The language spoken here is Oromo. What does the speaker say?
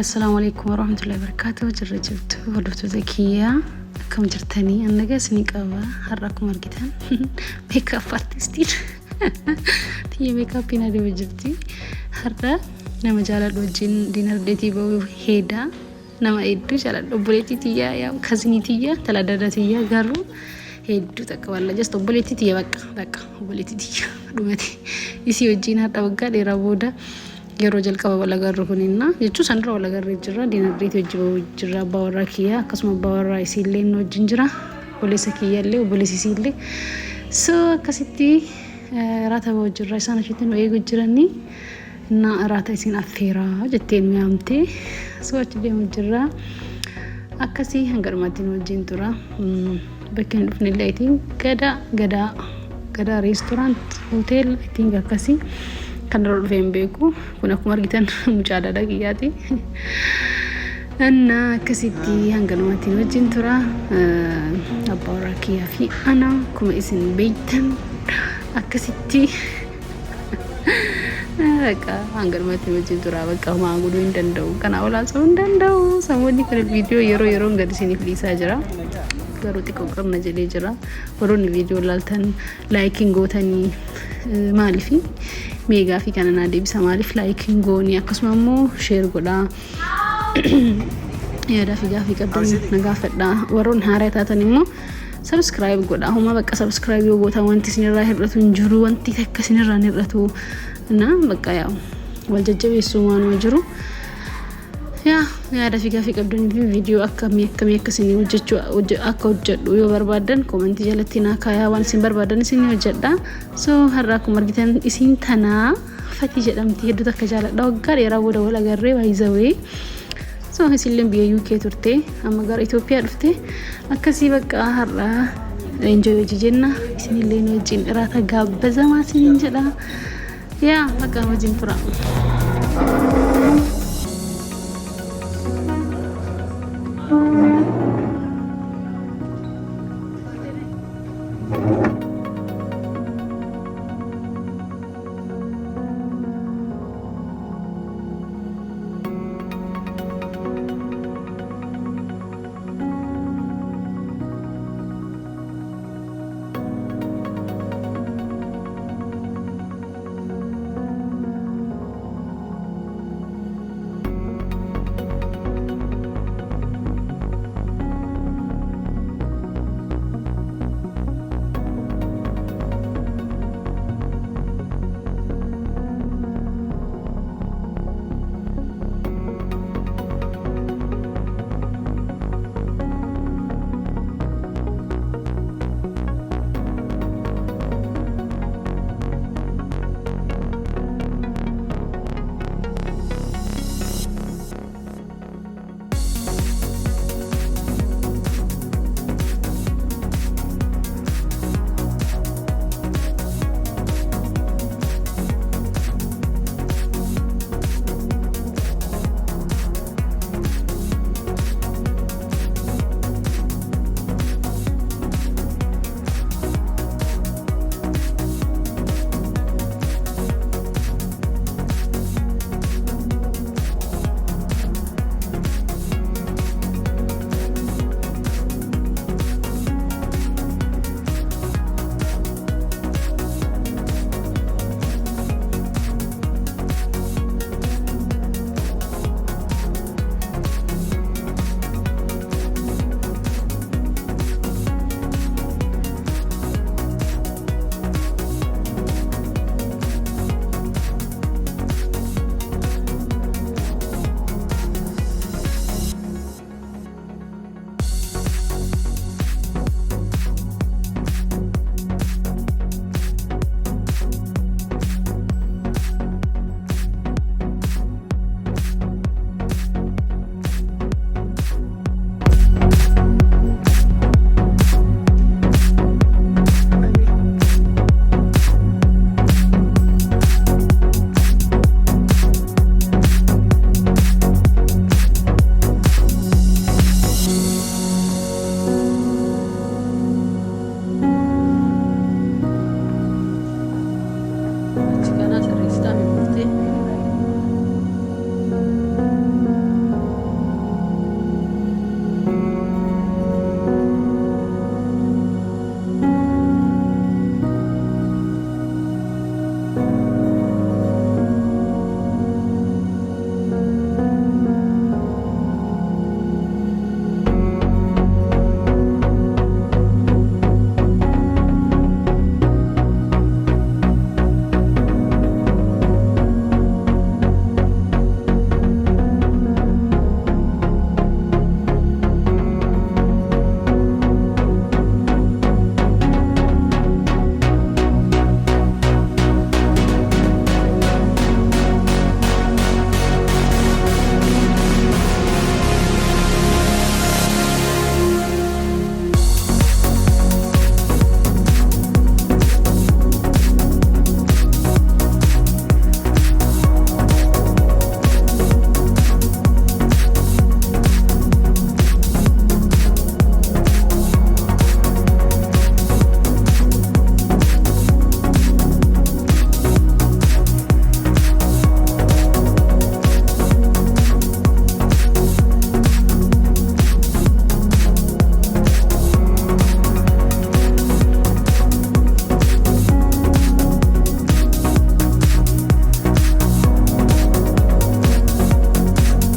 السلام عليكم ورحمة الله وبركاته. جرجبت ودوتو زكية كم جرتني أنا جالس نيكابا هراكم أرجتها ميك اب ارتستي تي ميك اب بينا دي وجبتي هرا نما جالا دوجين دينر ديتي بو هيدا نما إدو جالا دوبلتي تيا يا كازني تيا تلا دادا تيا غارو هيدو تكوالا جست دوبلتي تيا بكا دوبلتي تيا دومتي يسي وجين هرا وغا ديرا بودا yeroo jalqaba wal agarru kunina jechuun sanirra wal agarree jira dinagdeetti hojii jira baawara kiyya akkasuma baawara isiillee wajjin jira obboleessa kiyyallee obboleessi isiillee so akkasitti raata ba'u jira isaan achitti nu eegu jiranii na raata isin affeera jetteen mi'amte so achi deemu jira akkasii hangarmatti nu wajjin tura bakkeen dhufnillee itiin gada restaurant hotel itiin akkasii kan rol fembeku kuna kumargitan mucada dagiyati anna kasiti hangalmati wajin tura abawra kiya fi ana kuma isin beitan akasiti aka hangalmati wajin tura baka ma gudu indandau kana wala so indandau samodi kare video yero ngadi sini flisa jira garu tiko qarna jele jira woron video laltan liking gotani malifi mega fi kanana debisa malif liking goni akkasuma mo share goda yada fi gafi qabdan naga fadda woron hareetatan immo subscribe goda homa baka subscribe yo bota wanti sinira hirratu njuru wanti takka sinira hirratu na baka yaw waljajjabe suman wajru yada fi gafi qabdan video akkami akkasini hojjechu akka hojjedhu yo barbaadan comment jalatti na kaya wan sin barbaadan isin hojjedha so harra ku margitan isin tana fati jedhamti heddu takka jaaladha waggaa dheeraa booda wal agarree baay'izawee so isilleen biyya UK turte amma gara Itoophiyaa dhufte akkasii bakka harra enjoy jenna isinillee wajjin raata gaabbazamaa isin jedha bakka wajjin tura